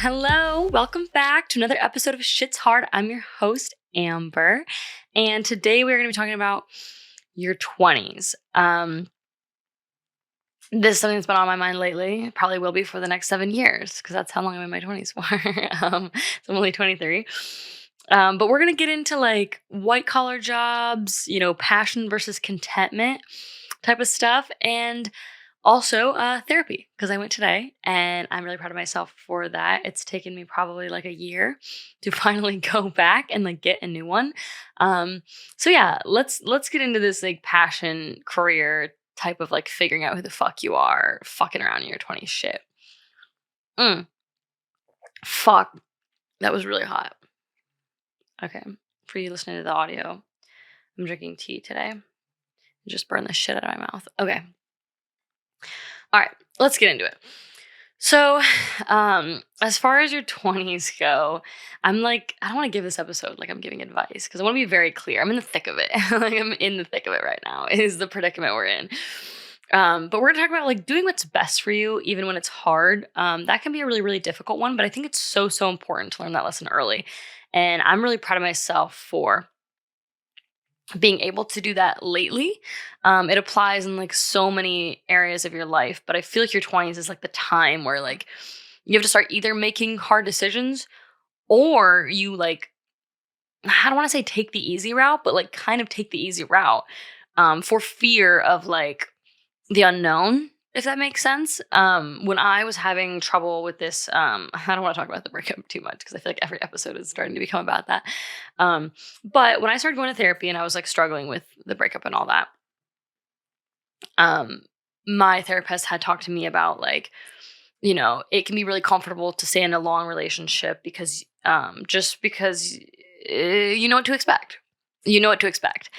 Hello. Welcome back to another episode of Shit's Hard. I'm your host, Amber. And today we're going to be talking about your 20s. This is something that's been on my mind lately. Probably will be for the next 7 years because that's how long I'm in my 20s for. So I'm only 23. But we're going to get into like white collar jobs, passion versus contentment type of stuff. And also, therapy, because I went today and I'm really proud of myself for that. It's taken me probably like a year to finally go back and like get a new one. So yeah, let's get into this like passion career type of like figuring out who the fuck you are, fucking around in your 20s shit. Fuck, that was really hot. Okay, for you listening to the audio, I'm drinking tea today. Just burned the shit out of my mouth. Okay. All right, let's get into it. So, as far as your 20s go, I'm like, I don't want to give this episode like I'm giving advice because I want to be very clear. I'm in the thick of it. Like I'm in the thick of it right now is the predicament we're in. But we're gonna talk about like doing what's best for you, even when it's hard. That can be a really, really difficult one, but I think it's so important to learn that lesson early. And I'm really proud of myself for being able to do that lately. It applies in like so many areas of your life, but I feel like your 20s is like the time where like you have to start either making hard decisions or you like, I don't want to say take the easy route, but like kind of take the easy route for fear of like the unknown, if that makes sense. When I was having trouble with this, I don't want to talk about the breakup too much because I feel like every episode is starting to become about that. But when I started going to therapy and I was like struggling with the breakup and all that, my therapist had talked to me about like, it can be really comfortable to stay in a long relationship because just because you know what to expect. You know what to expect.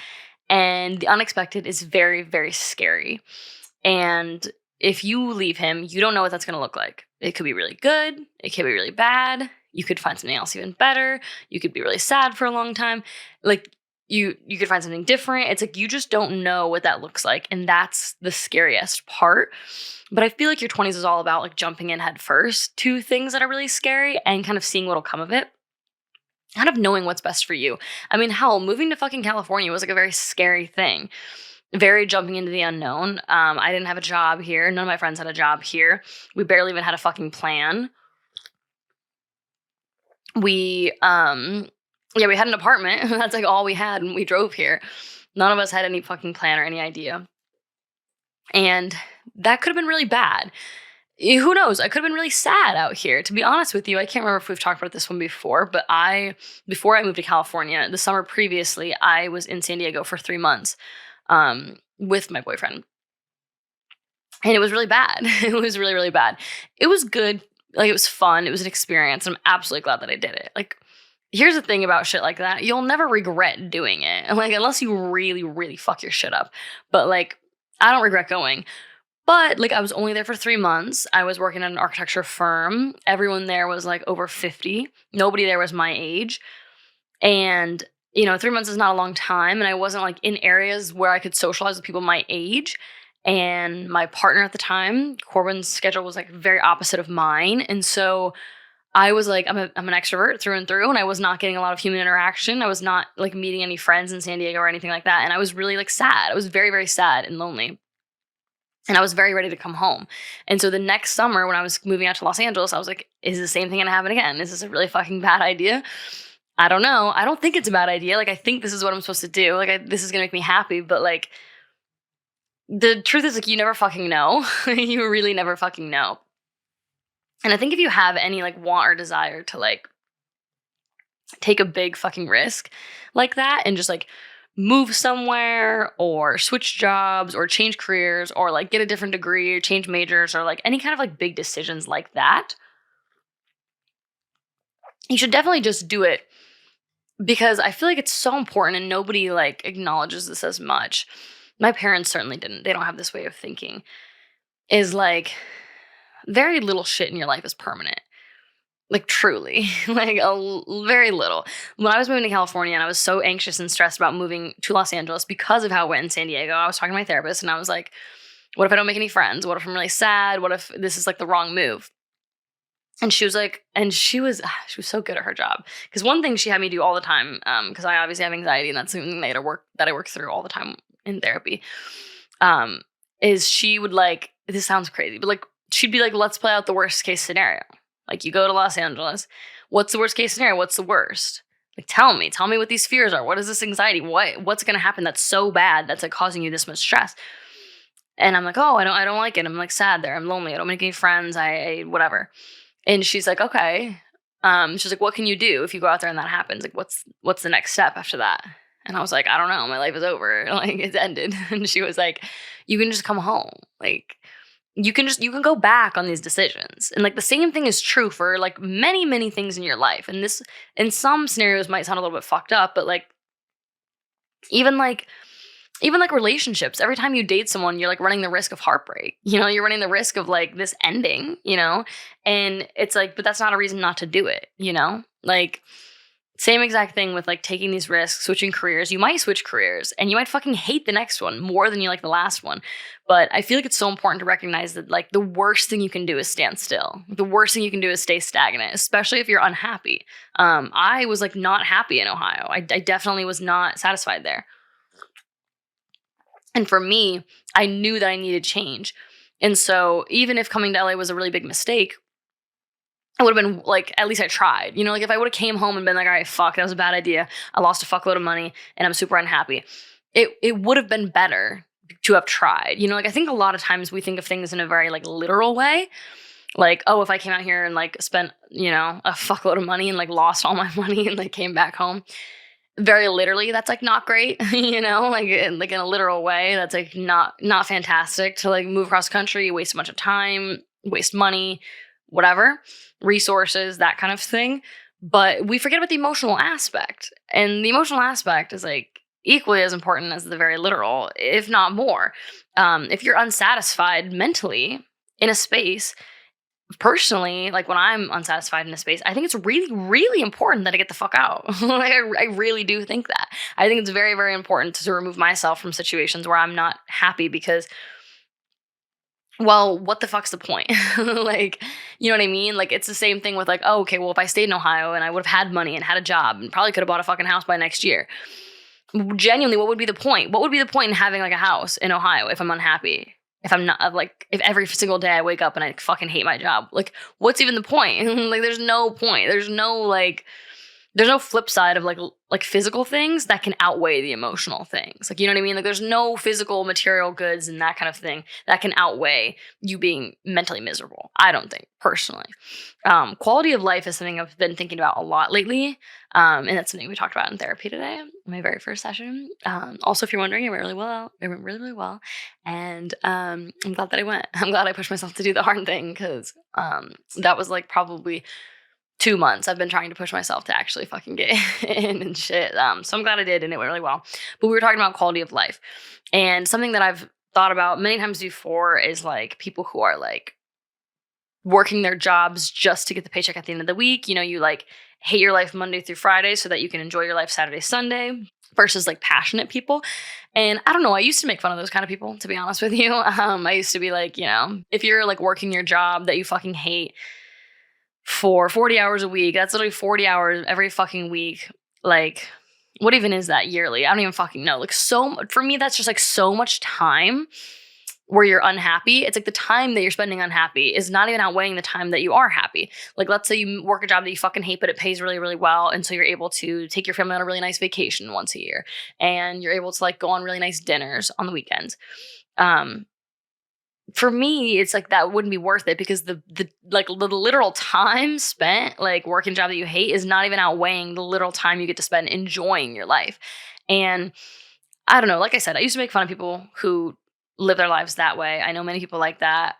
And the unexpected is very, very scary. And if you leave him, you don't know what that's going to look like. It could be really good. It could be really bad. You could find something else even better. You could be really sad for a long time. Like you could find something different. It's like you just don't know what that looks like. And that's the scariest part. But I feel like your 20s is all about like jumping in head first to things that are really scary and kind of seeing what'll come of it. Kind of knowing what's best for you. I mean, hell, moving to fucking California was like a very scary thing. Very jumping into the unknown. I didn't have a job here. None of my friends had a job here. We barely even had a fucking plan. We had an apartment. That's like all we had when we drove here. None of us had any fucking plan or any idea. And that could have been really bad. Who knows? I could have been really sad out here. To be honest with you, I can't remember if we've talked about this one before, but before I moved to California, the summer previously, I was in San Diego for 3 months. With my boyfriend. And it was really bad. It was really, really bad. It was good. Like, it was fun. It was an experience. I'm absolutely glad that I did it. Like, here's the thing about shit like that. You'll never regret doing it. Like, unless you really, really fuck your shit up. But, like, I don't regret going. But, like, I was only there for 3 months. I was working at an architecture firm. Everyone there was, like, over 50. Nobody there was my age. And 3 months is not a long time, and I wasn't like in areas where I could socialize with people my age. And my partner at the time, Corbin's schedule was like very opposite of mine, and so I was like, I'm an extrovert through and through, and I was not getting a lot of human interaction. I was not like meeting any friends in San Diego or anything like that, and I was really like sad. I was very, very sad and lonely, and I was very ready to come home. And so the next summer, when I was moving out to Los Angeles, I was like, is the same thing gonna happen again? Is this a really fucking bad idea? I don't know. I don't think it's a bad idea. Like, I think this is what I'm supposed to do. Like, this is going to make me happy. But, like, the truth is, like, you never fucking know. You really never fucking know. And I think if you have any, like, want or desire to, like, take a big fucking risk like that and just, like, move somewhere or switch jobs or change careers or, like, get a different degree or change majors or, like, any kind of, like, big decisions like that, you should definitely just do it. Because I feel like it's so important and nobody like acknowledges this as much. My parents certainly didn't. They don't have this way of thinking. Is like very little shit in your life is permanent. Like truly, like very little. When I was moving to California and I was so anxious and stressed about moving to Los Angeles because of how it went in San Diego, I was talking to my therapist and I was like, what if I don't make any friends? What if I'm really sad? What if this is like the wrong move? And she was so good at her job. Because one thing she had me do all the time, because I obviously have anxiety, and that's something that I work through all the time in therapy, um, is she would like, this sounds crazy, but like she'd be like, let's play out the worst case scenario. Like, you go to Los Angeles, what's the worst case scenario? What's the worst? Like, tell me what these fears are. What is this anxiety? What's gonna happen that's so bad that's like causing you this much stress? And I'm like, oh, I don't like it. I'm like sad there. I'm lonely. I don't make any friends. I whatever. And she's like, okay. She's like, what can you do if you go out there and that happens? Like, what's the next step after that? And I was like, I don't know. My life is over. Like, it's ended. And she was like, you can just come home. Like, you can go back on these decisions. And like the same thing is true for like many, many things in your life. And this, in some scenarios, might sound a little bit fucked up, but like even like relationships, every time you date someone, you're like running the risk of heartbreak. You're running the risk of like this ending, and it's like, but that's not a reason not to do it, like same exact thing with like taking these risks, switching careers. You might switch careers and you might fucking hate the next one more than you like the last one. But I feel like it's so important to recognize that like the worst thing you can do is stand still. The worst thing you can do is stay stagnant, especially if you're unhappy. I was like not happy in Ohio. I definitely was not satisfied there. And for me, I knew that I needed change. And so even if coming to LA was a really big mistake, it would have been like, at least I tried. Like if I would have came home and been like, all right, fuck, that was a bad idea. I lost a fuckload of money and I'm super unhappy. It would have been better to have tried. Like I think a lot of times we think of things in a very like literal way. Like, oh, if I came out here and like spent, a fuckload of money and like lost all my money and like came back home, very literally, that's like not great, like in a literal way, that's like not fantastic to like move across the country, waste a bunch of time, waste money, whatever, resources, that kind of thing. But we forget about the emotional aspect, and the emotional aspect is like equally as important as the very literal, if not more. If you're unsatisfied mentally in a space, personally, like when I'm unsatisfied in a space, I think it's really, really important that I get the fuck out. Like I really do think that. I think it's very, very important to remove myself from situations where I'm not happy because, well, what the fuck's the point? Like, you know what I mean? Like it's the same thing with like, oh, okay, well, if I stayed in Ohio and I would have had money and had a job and probably could have bought a fucking house by next year. Genuinely, what would be the point? What would be the point in having like a house in Ohio if I'm unhappy? If I'm not like, if every single day I wake up and I fucking hate my job, like what's even the point? Like there's no point. There's no flip side of like physical things that can outweigh the emotional things. Like, you know what I mean? Like there's no physical material goods and that kind of thing that can outweigh you being mentally miserable. I don't think, personally. Quality of life is something I've been thinking about a lot lately. And that's something we talked about in therapy today, in my very first session. Also, if you're wondering, it went really well. It went really, really well. And I'm glad that I went. I'm glad I pushed myself to do the hard thing because that was like probably 2 months I've been trying to push myself to actually fucking get in and shit. So I'm glad I did, and it went really well. But we were talking about quality of life. And something that I've thought about many times before is like people who are like working their jobs just to get the paycheck at the end of the week. You like hate your life Monday through Friday so that you can enjoy your life Saturday, Sunday, versus like passionate people. And I don't know, I used to make fun of those kind of people, to be honest with you. I used to be like, if you're like working your job that you fucking hate for 40 hours a week, that's literally 40 hours every fucking week. Like, what even is that yearly? I don't even fucking know. Like, for me, that's just like so much time where you're unhappy. It's like the time that you're spending unhappy is not even outweighing the time that you are happy. Like, let's say you work a job that you fucking hate, but it pays really, really well. And so you're able to take your family on a really nice vacation once a year. And you're able to like go on really nice dinners on the weekends. For me, it's like that wouldn't be worth it because the literal time spent like working a job that you hate is not even outweighing the literal time you get to spend enjoying your life. And I don't know, like I said, I used to make fun of people who live their lives that way. I know many people like that.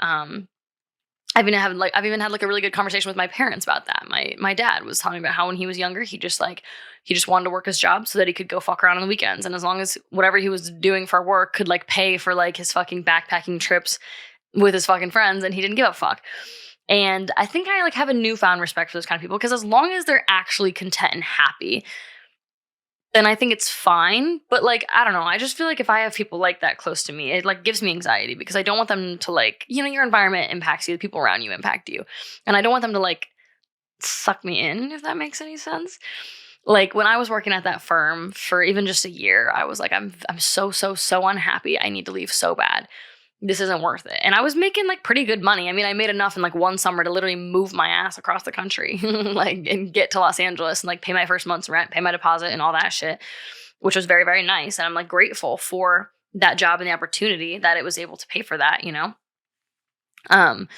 I've even had like a really good conversation with my parents about that. My dad was telling me about how when he was younger, he just wanted to work his job so that he could go fuck around on the weekends. And as long as whatever he was doing for work could like pay for like his fucking backpacking trips with his fucking friends, and he didn't give a fuck. And I think I like have a newfound respect for those kind of people because as long as they're actually content and happy, then I think it's fine. But like, I don't know. I just feel like if I have people like that close to me, it like gives me anxiety because I don't want them to like, your environment impacts you. The people around you impact you. And I don't want them to like suck me in, if that makes any sense. Like when I was working at that firm for even just a year, I was like, I'm so unhappy. I need to leave so bad. This isn't worth it. And I was making like pretty good money. I mean, I made enough in like one summer to literally move my ass across the country, like and get to Los Angeles and like pay my first month's rent, pay my deposit and all that shit, which was very, very nice. And I'm like grateful for that job and the opportunity that it was able to pay for that, you know? Um,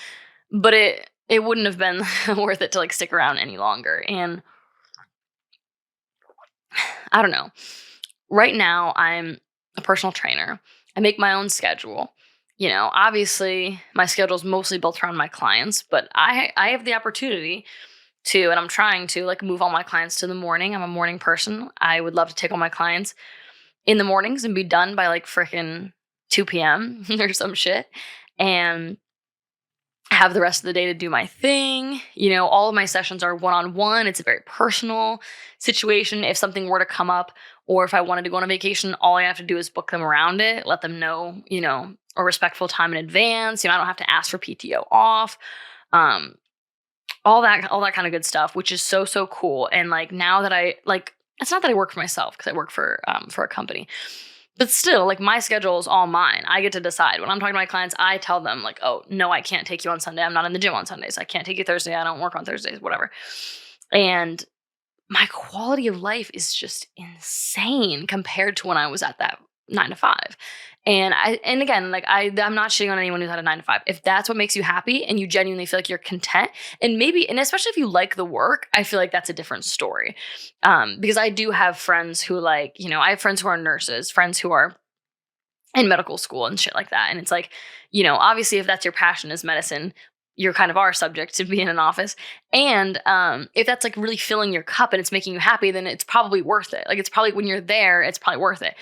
but it wouldn't have been worth it to like stick around any longer. And I don't know. Right now, I'm a personal trainer. I make my own schedule. You know, obviously, my schedule is mostly built around my clients, but I have the opportunity to, and I'm trying to like move all my clients to the morning. I'm a morning person. I would love to take all my clients in the mornings and be done by like freaking 2 p.m. or some shit. And have the rest of the day to do my thing. You know, all of my sessions are one-on-one. It's a very personal situation. If something were to come up or if I wanted to go on a vacation, all I have to do is book them around it, let them know, you know, a respectful time in advance. You know, I don't have to ask for PTO off. Um, all that kind of good stuff, which is so cool. And like now that I like, it's not that I work for myself because I work for a company. But still, like my schedule is all mine. I get to decide. When I'm talking to my clients, I tell them like, oh, no, I can't take you on Sunday. I'm not in the gym on Sundays. I can't take you Thursday. I don't work on Thursdays, whatever. And my quality of life is just insane compared to when I was at that 9 to 5. And again, like I'm not shitting on anyone who's had a 9 to 5. If that's what makes you happy and you genuinely feel like you're content, and especially if you like the work, I feel like that's a different story. Because I do have friends who like, you know, I have friends who are nurses, friends who are in medical school and shit like that. And it's like, you know, obviously if that's your passion is medicine, you're kind of are subject to be in an office. And if that's like really filling your cup and it's making you happy, then it's probably worth it. Like it's probably when you're there, it's probably worth it.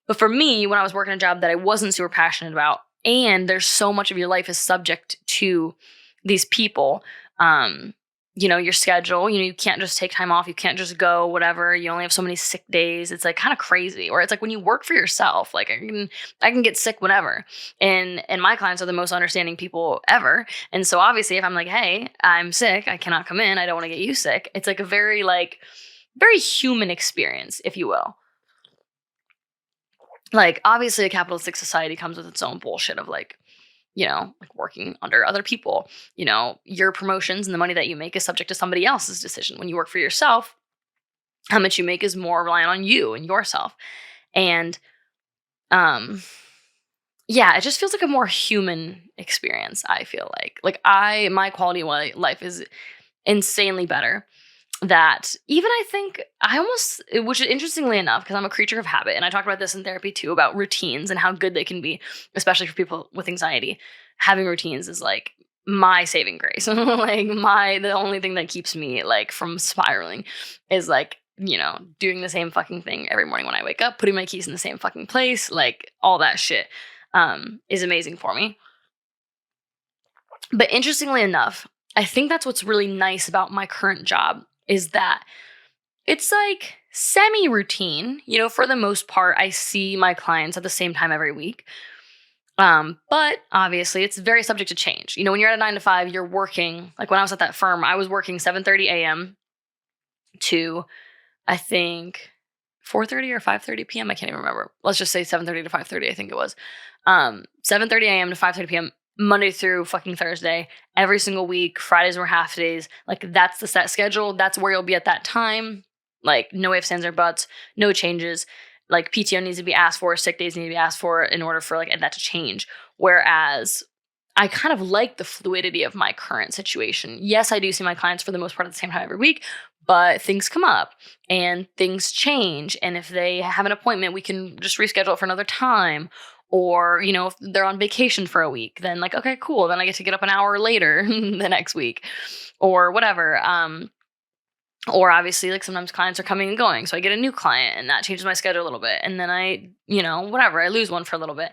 But for me, when I was working a job that I wasn't super passionate about, and there's so much of your life is subject to these people, you know, your schedule, you know, you can't just take time off. You can't just go, whatever. You only have so many sick days. It's like kind of crazy. Or it's like when you work for yourself, like I can get sick whenever. And my clients are the most understanding people ever. And so obviously if I'm like, hey, I'm sick, I cannot come in, I don't want to get you sick. It's like a very human experience, if you will. Like, obviously, a capitalistic society comes with its own bullshit of like, you know, like working under other people. You know, your promotions and the money that you make is subject to somebody else's decision. When you work for yourself, how much you make is more reliant on you and yourself. And yeah, it just feels like a more human experience, I feel like. Like my quality of life is insanely better. That even I think which is interestingly enough, because I'm a creature of habit, and I talked about this in therapy too, about routines and how good they can be, especially for people with anxiety. Having routines is like my saving grace. Like the only thing that keeps me like from spiraling is like, you know, doing the same fucking thing every morning when I wake up, putting my keys in the same fucking place, like all that shit is amazing for me. But interestingly enough, I think that's what's really nice about my current job is that it's like semi-routine. You know, for the most part, I see my clients at the same time every week. But obviously it's very subject to change. You know, when you're at a 9 to 5, you're working, like when I was at that firm, I was working 7:30 a.m. to, I think, 4:30 or 5:30 p.m. I can't even remember. Let's just say 7:30 to 5:30, I think it was. 7:30 a.m. to 5:30 p.m. Monday through fucking Thursday, every single week. Fridays were half days. Like that's the set schedule. That's where you'll be at that time. Like no ifs, ands, or buts, no changes. Like PTO needs to be asked for, sick days need to be asked for in order for like that to change. Whereas I kind of like the fluidity of my current situation. Yes, I do see my clients for the most part at the same time every week, but things come up and things change. And if they have an appointment, we can just reschedule it for another time. Or, you know, if they're on vacation for a week, then like, okay, cool. Then I get to get up an hour later the next week or whatever. Or obviously like sometimes clients are coming and going. So I get a new client and that changes my schedule a little bit. And then I, you know, whatever, I lose one for a little bit.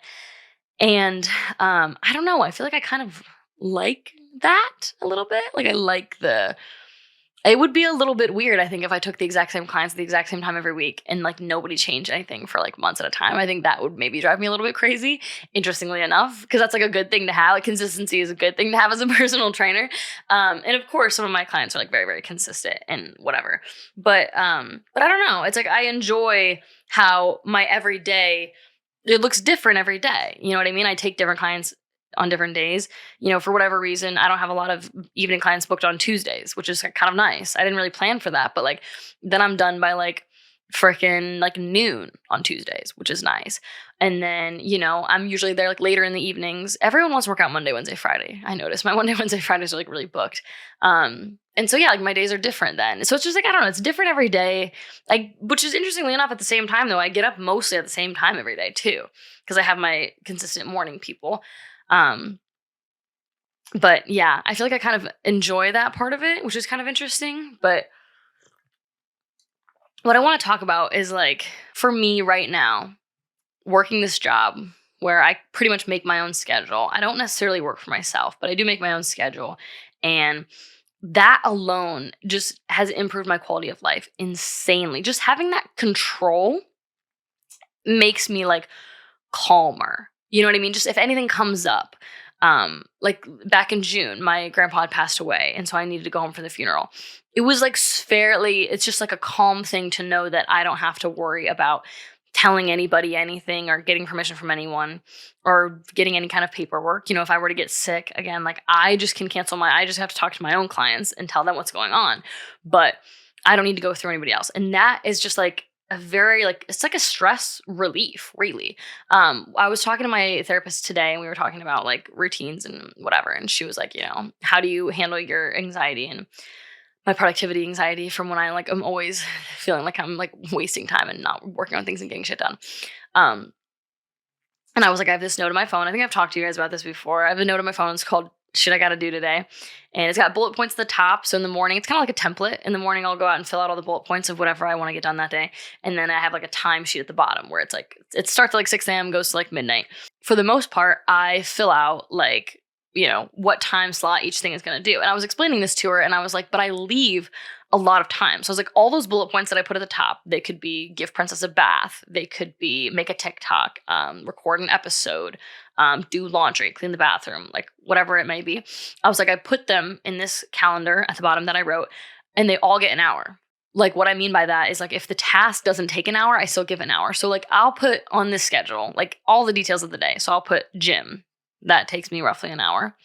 And I don't know, I feel like I kind of like that a little bit. Like I like It would be a little bit weird, I think, if I took the exact same clients at the exact same time every week and like nobody changed anything for like months at a time. I think that would maybe drive me a little bit crazy, interestingly enough, because that's like a good thing to have. Like consistency is a good thing to have as a personal trainer. And of course, some of my clients are like very, very consistent and whatever. But I don't know. It's like I enjoy how my everyday it looks different every day. You know what I mean? I take different clients on different days. For whatever reason, I don't have a lot of evening clients booked on Tuesdays, which is kind of nice. I didn't really plan for that, but like then I'm done by like freaking like noon on Tuesdays, which is nice. And then, I'm usually there like later in the evenings. Everyone wants to work out Monday, Wednesday, Friday. I noticed my Monday, Wednesday, Fridays are like really booked. And so yeah, like my days are different then. So it's just like, I don't know, it's different every day. Which is interestingly enough, at the same time though, I get up mostly at the same time every day too, because I have my consistent morning people. But yeah, I feel like I kind of enjoy that part of it, which is kind of interesting. But what I want to talk about is like, for me right now, working this job where I pretty much make my own schedule. I don't necessarily work for myself, but I do make my own schedule. And that alone just has improved my quality of life insanely. Just having that control makes me like calmer. You know what I mean? Just if anything comes up, like back in June, my grandpa had passed away. And so I needed to go home for the funeral. It was like it's just like a calm thing to know that I don't have to worry about telling anybody anything or getting permission from anyone or getting any kind of paperwork. If I were to get sick again, like I just can I just have to talk to my own clients and tell them what's going on, but I don't need to go through anybody else. And that is just like a very it's like a stress relief, really. I was talking to my therapist today and we were talking about like routines and whatever. And she was like, how do you handle your anxiety and my productivity anxiety from when I like I'm always feeling like I'm like wasting time and not working on things and getting shit done. And I was like, I have this note on my phone. I think I've talked to you guys about this before. I have a note on my phone. It's called Shit I Gotta Do Today. And it's got bullet points at the top. So in the morning, it's kind of like a template. In the morning, I'll go out and fill out all the bullet points of whatever I want to get done that day. And then I have like a time sheet at the bottom where it's like, it starts at like 6 a.m., goes to like midnight. For the most part, I fill out like, what time slot each thing is going to do. And I was explaining this to her and I was like, but I leave a lot of time. So I was like, all those bullet points that I put at the top, they could be give Princess a bath. They could be make a TikTok, record an episode, do laundry, clean the bathroom, like whatever it may be. I was like, I put them in this calendar at the bottom that I wrote and they all get an hour. Like what I mean by that is like, if the task doesn't take an hour, I still give an hour. So like I'll put on this schedule, like all the details of the day. So I'll put gym. That takes me roughly an hour.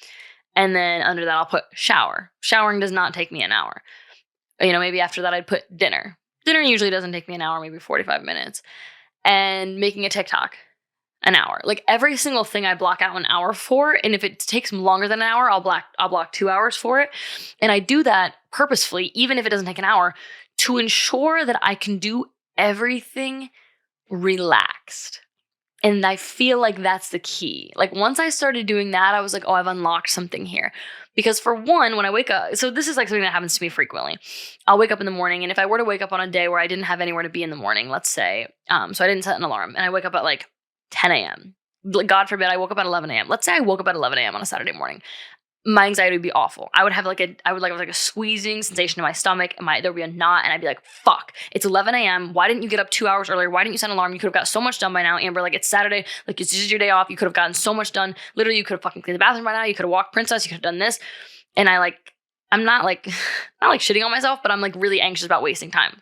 And then under that, I'll put shower. Showering does not take me an hour. Maybe after that, I'd put dinner. Dinner usually doesn't take me an hour, maybe 45 minutes. And making a TikTok, an hour. Like every single thing I block out an hour for. And if it takes longer than an hour, I'll block 2 hours for it. And I do that purposefully, even if it doesn't take an hour, to ensure that I can do everything relaxed. And I feel like that's the key. Like once I started doing that, I was like, oh, I've unlocked something here. Because for one, when I wake up, so this is like something that happens to me frequently. I'll wake up in the morning, and if I were to wake up on a day where I didn't have anywhere to be in the morning, let's say, so I didn't set an alarm, and I wake up at like 10 a.m. God forbid I woke up at 11 a.m. Let's say I woke up at 11 a.m. on a Saturday morning. My anxiety would be awful. I would have like a squeezing sensation in my stomach, and there would be a knot, and I'd be like, fuck, it's 11 a.m. Why didn't you get up 2 hours earlier? Why didn't you set an alarm? You could have got so much done by now, Amber. Like it's Saturday, like it's just your day off. You could have gotten so much done. Literally, you could have fucking cleaned the bathroom by now. You could have walked Princess. You could have done this. And I'm not like shitting on myself, but I'm like really anxious about wasting time.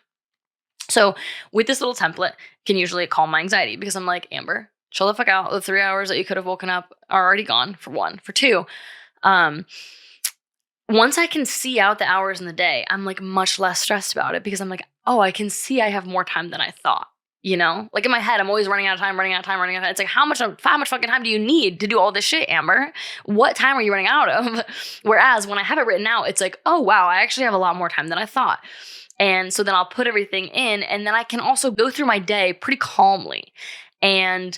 So with this little template can usually calm my anxiety because I'm like, Amber, chill the fuck out. The 3 hours that you could have woken up are already gone, for one. For two, once I can see out the hours in the day, I'm like much less stressed about it because I'm like, oh, I can see I have more time than I thought. Like in my head, I'm always running out of time. It's like, how much fucking time do you need to do all this shit, Amber? What time are you running out of? Whereas when I have it written out, it's like, oh, wow, I actually have a lot more time than I thought. And so then I'll put everything in, and then I can also go through my day pretty calmly. And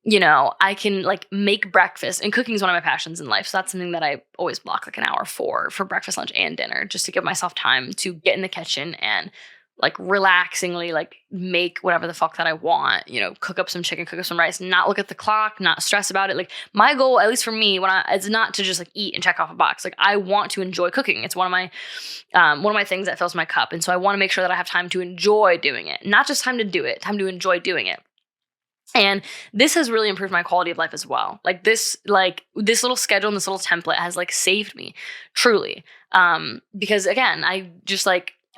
I can like make breakfast, and cooking is one of my passions in life. So that's something that I always block like an hour for breakfast, lunch, and dinner, just to give myself time to get in the kitchen and like relaxingly like make whatever the fuck that I want, cook up some chicken, cook up some rice, not look at the clock, not stress about it. Like my goal, at least for me, it's not to just like eat and check off a box. Like I want to enjoy cooking. It's one of my things that fills my cup. And so I want to make sure that I have time to enjoy doing it, not just time to do it, time to enjoy doing it. And this has really improved my quality of life as well. This little schedule and this little template has like saved me truly. Because again, I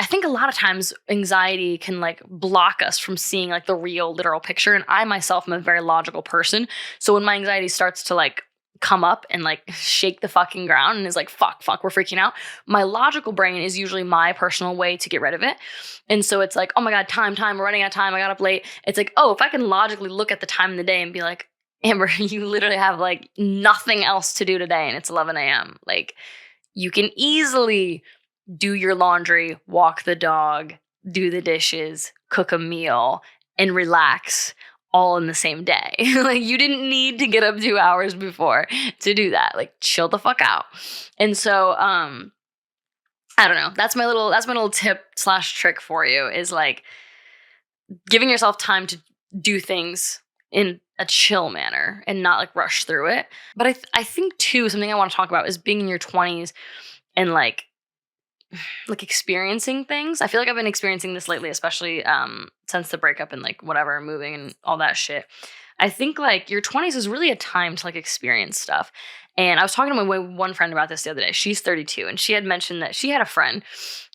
think a lot of times anxiety can like block us from seeing like the real literal picture. And I myself am a very logical person. So when my anxiety starts to like come up and like shake the fucking ground and is like, fuck, we're freaking out, my logical brain is usually my personal way to get rid of it. And so it's like, oh my God, time, we're running out of time. I got up late. It's like, oh, if I can logically look at the time in the day and be like, Amber, you literally have like nothing else to do today and it's 11 a.m. Like you can easily do your laundry, walk the dog, do the dishes, cook a meal, and relax all in the same day. Like you didn't need to get up 2 hours before to do that. Like chill the fuck out. And so, I don't know. That's my little tip / trick for you is like giving yourself time to do things in a chill manner and not like rush through it. But I think too, something I want to talk about is being in your 20s and like experiencing things. I feel like I've been experiencing this lately, especially since the breakup and like whatever, moving and all that shit. I think like your 20s is really a time to like experience stuff. And I was talking to my one friend about this the other day. She's 32 and she had mentioned that she had a friend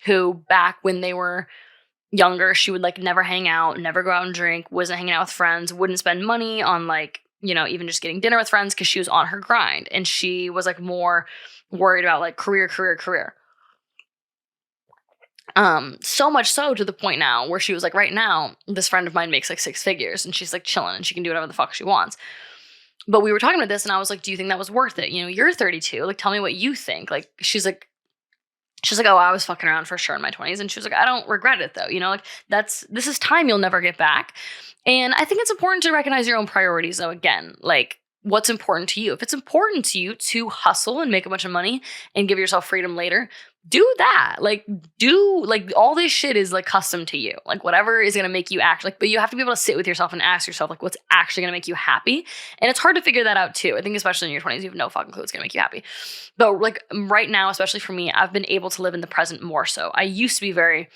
who back when they were younger, she would like never hang out, never go out and drink, wasn't hanging out with friends, wouldn't spend money on like, even just getting dinner with friends because she was on her grind. And she was like more worried about like career. So much so to the point now where she was like, right now, this friend of mine makes like 6 figures and she's like chilling and she can do whatever the fuck she wants. But we were talking about this and I was like, do you think that was worth it? You're 32. Like, tell me what you think. Like, she's like, oh, I was fucking around for sure in my 20s. And she was like, I don't regret it though. Like this is time you'll never get back. And I think it's important to recognize your own priorities though. Again, like what's important to you. If it's important to you to hustle and make a bunch of money and give yourself freedom later, do that. Like all this shit is like custom to you. Like whatever is going to make you act like, but you have to be able to sit with yourself and ask yourself like what's actually going to make you happy. And it's hard to figure that out too. I think especially in your 20s, you have no fucking clue what's going to make you happy. But like right now, especially for me, I've been able to live in the present more so. I used to be very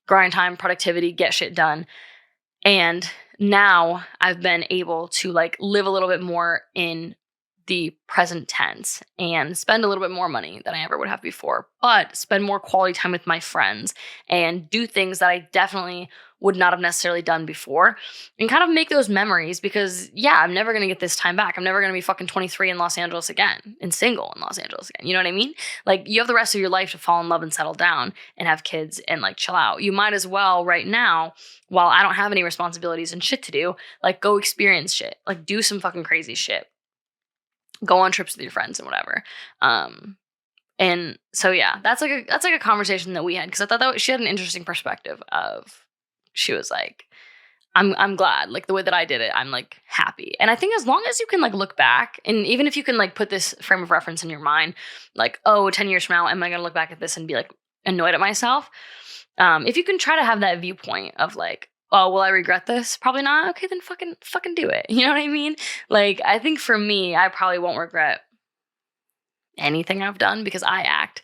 grind time, productivity, get shit done. And now I've been able to like live a little bit more in the present tense and spend a little bit more money than I ever would have before, but spend more quality time with my friends and do things that I definitely would not have necessarily done before and kind of make those memories because I'm never going to get this time back. I'm never going to be fucking 23 in Los Angeles again and single in Los Angeles again. You know what I mean? Like you have the rest of your life to fall in love and settle down and have kids and like chill out. You might as well right now, while I don't have any responsibilities and shit to do, like go experience shit, like do some fucking crazy shit. Go on trips with your friends and whatever. And so that's like a conversation that we had because I thought that she had an interesting perspective of. She was like, I'm glad, like the way that I did it, I'm like happy. And I think as long as you can like look back and even if you can like put this frame of reference in your mind, like, 10 years from now, am I going to look back at this and be like annoyed at myself? If you can try to have that viewpoint of like, oh, will I regret this? Probably not. Okay, then fucking do it. You know what I mean? Like, I think for me, I probably won't regret anything I've done because I act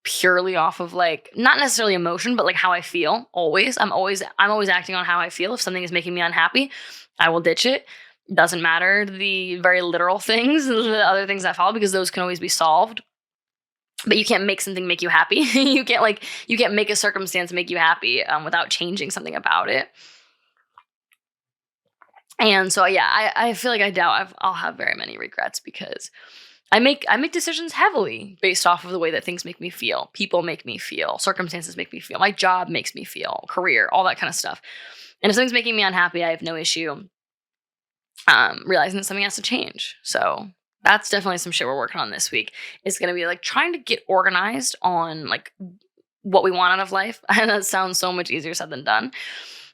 purely off of like, not necessarily emotion, but like how I feel always. I'm always acting on how I feel. If something is making me unhappy, I will ditch it. Doesn't matter the very literal things, the other things that follow, because those can always be solved. But you can't make something make you happy. You can't make a circumstance make you happy without changing something about it. And so, I feel like I doubt I'll have very many regrets because I make decisions heavily based off of the way that things make me feel. People make me feel. Circumstances make me feel. My job makes me feel. Career, all that kind of stuff. And if something's making me unhappy, I have no issue realizing that something has to change. So that's definitely some shit we're working on this week. It's going to be like trying to get organized on like what we want out of life. And that sounds so much easier said than done.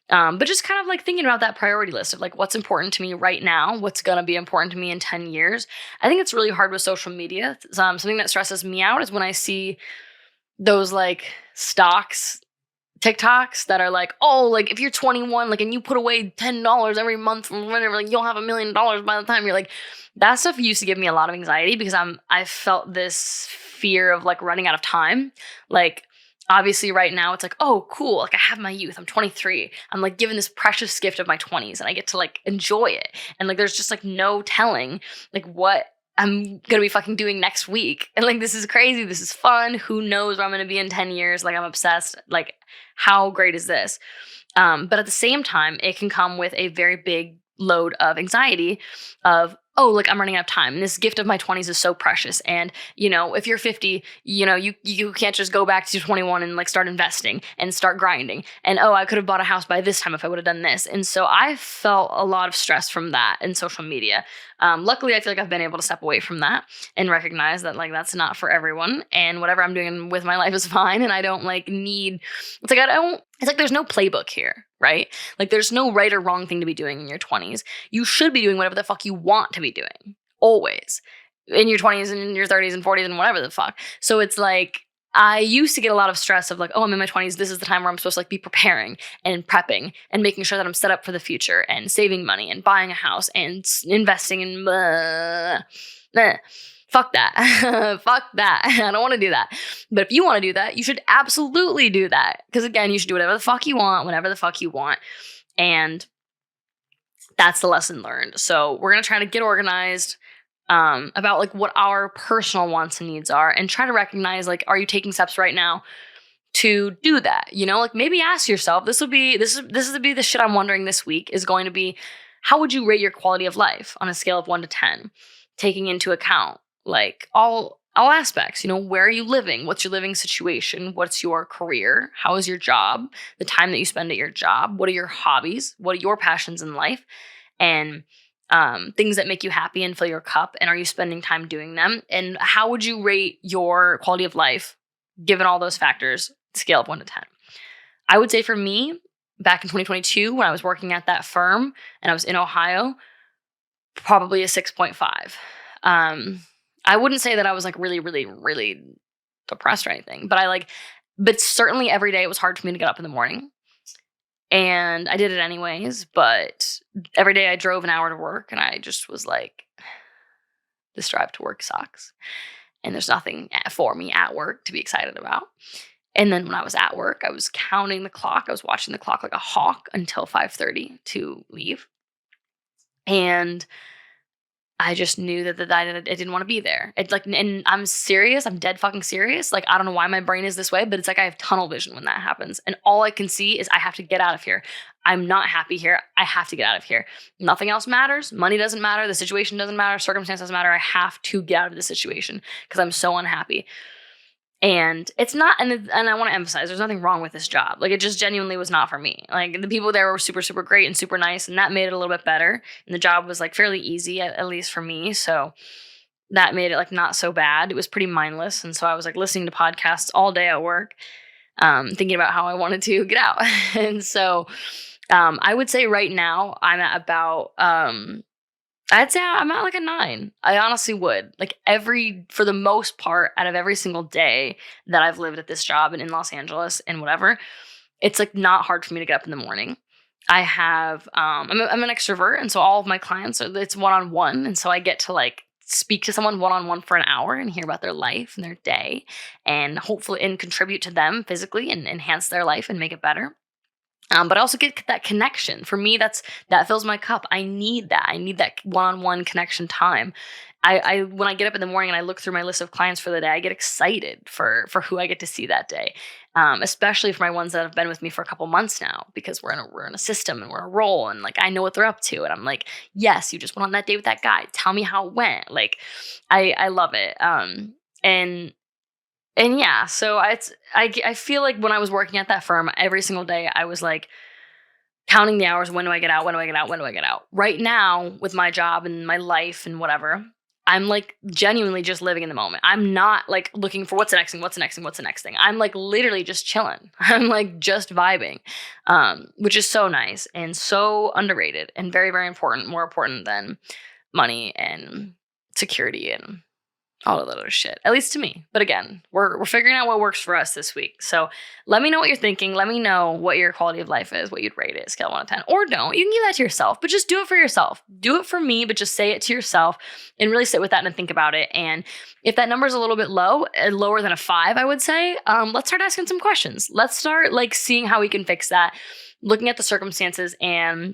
But just kind of like thinking about that priority list of like what's important to me right now, what's going to be important to me in 10 years. I think it's really hard with social media. Something that stresses me out is when I see those like stocks TikToks that are like, oh, like if you're 21, like, and you put away $10 every month from whatever, like you'll have $1 million by the time you're like, that stuff used to give me a lot of anxiety because I felt this fear of like running out of time. Like, obviously right now it's like, oh, cool. Like I have my youth. I'm 23. I'm like given this precious gift of my 20s and I get to like enjoy it. And like, there's just like no telling like what I'm gonna be fucking doing next week. And like, this is crazy. This is fun. Who knows where I'm gonna be in 10 years? Like, I'm obsessed. Like, how great is this? But at the same time, it can come with a very big load of anxiety of, oh, like I'm running out of time. And this gift of my 20s is so precious. And, you know, if you're 50, you know, you can't just go back to 21 and like start investing and start grinding. And, oh, I could have bought a house by this time if I would have done this. And so I felt a lot of stress from that in social media. Luckily, I feel like I've been able to step away from that and recognize that like that's not for everyone. And whatever I'm doing with my life is fine. And I don't like need, it's like there's no playbook here, right? Like there's no right or wrong thing to be doing in your 20s. You should be doing whatever the fuck you want to be doing, always, in your 20s and in your 30s and 40s and whatever the fuck. So it's like, I used to get a lot of stress of like, oh, I'm in my 20s. This is the time where I'm supposed to like be preparing and prepping and making sure that I'm set up for the future and saving money and buying a house and investing in fuck that. Fuck that. I don't want to do that. But if you want to do that, you should absolutely do that. Because again, you should do whatever the fuck you want, whenever the fuck you want. And that's the lesson learned. So we're going to try to get organized about like what our personal wants and needs are and try to recognize like, are you taking steps right now to do that? You know, like maybe ask yourself, this would be the shit I'm wondering this week is going to be, how would you rate your quality of life on a scale of 1 to 10, taking into account like all aspects, you know, where are you living? What's your living situation? What's your career? How is your job? The time that you spend at your job? What are your hobbies? What are your passions in life? And things that make you happy and fill your cup. And are you spending time doing them? And how would you rate your quality of life given all those factors, scale of 1 to 10? I would say for me, back in 2022, when I was working at that firm and I was in Ohio, probably a 6.5. I wouldn't say that I was like really, really, really depressed or anything, but certainly every day it was hard for me to get up in the morning. And I did it anyways, but every day I drove an hour to work and I just was like, this drive to work sucks. And there's nothing for me at work to be excited about. And then when I was at work, I was counting the clock. I was watching the clock like a hawk until 5:30 to leave. And I just knew that I didn't want to be there. It's like, and I'm serious. I'm dead fucking serious. Like, I don't know why my brain is this way, but it's like I have tunnel vision when that happens. And all I can see is I have to get out of here. I'm not happy here. I have to get out of here. Nothing else matters. Money doesn't matter. The situation doesn't matter. Circumstance doesn't matter. I have to get out of the situation because I'm so unhappy. And it's not, and I want to emphasize, there's nothing wrong with this job. Like, it just genuinely was not for me. Like, the people there were super, super great and super nice, and that made it a little bit better. And the job was like fairly easy, at least for me. So that made it like not so bad. It was pretty mindless. And so I was like listening to podcasts all day at work, thinking about how I wanted to get out. And so I would say right now I'm at about, I'd say I'm at like a 9. I honestly would. Like for the most part, out of every single day that I've lived at this job and in Los Angeles and whatever, it's like not hard for me to get up in the morning. I have, I'm an extrovert. And so all of my clients it's one-on-one. And so I get to like speak to someone one-on-one for an hour and hear about their life and their day and hopefully and contribute to them physically and enhance their life and make it better. But I also get that connection. For me, that fills my cup. I need that. I need that one-on-one connection time. I when I get up in the morning and I look through my list of clients for the day, I get excited for who I get to see that day. Especially for my ones that have been with me for a couple months now, because we're in a system and we're in a role and like I know what they're up to. And I'm like, yes, you just went on that date with that guy. Tell me how it went. Like, I love it. And yeah, so I feel like when I was working at that firm, every single day I was like counting the hours. When do I get out? When do I get out? When do I get out? Right now with my job and my life and whatever, I'm like genuinely just living in the moment. I'm not like looking for what's the next thing, what's the next thing, what's the next thing. I'm like literally just chilling. I'm like just vibing, which is so nice and so underrated and very, very important, more important than money and security and all of that other shit, at least to me. But again, we're figuring out what works for us this week. So let me know what you're thinking. Let me know what your quality of life is, what you'd rate it, scale 1 to 10. Or don't. You can give that to yourself, but just do it for yourself. Do it for me, but just say it to yourself and really sit with that and think about it. And if that number is a little bit low, lower than a 5, I would say, let's start asking some questions. Let's start like seeing how we can fix that, looking at the circumstances and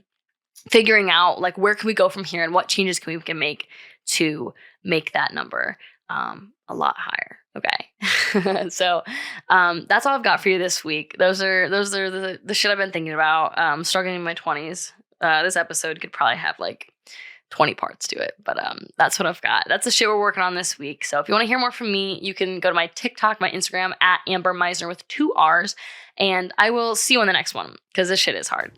figuring out like where can we go from here and what changes can we make to make that number a lot higher. Okay. So that's all I've got for you this week. Those are the shit I've been thinking about. Struggling in my 20s. This episode could probably have like 20 parts to it, but that's what I've got. That's the shit we're working on this week. So if you want to hear more from me, you can go to my TikTok, my Instagram at Amber Meisner with 2 R's, and I will see you on the next one because this shit is hard.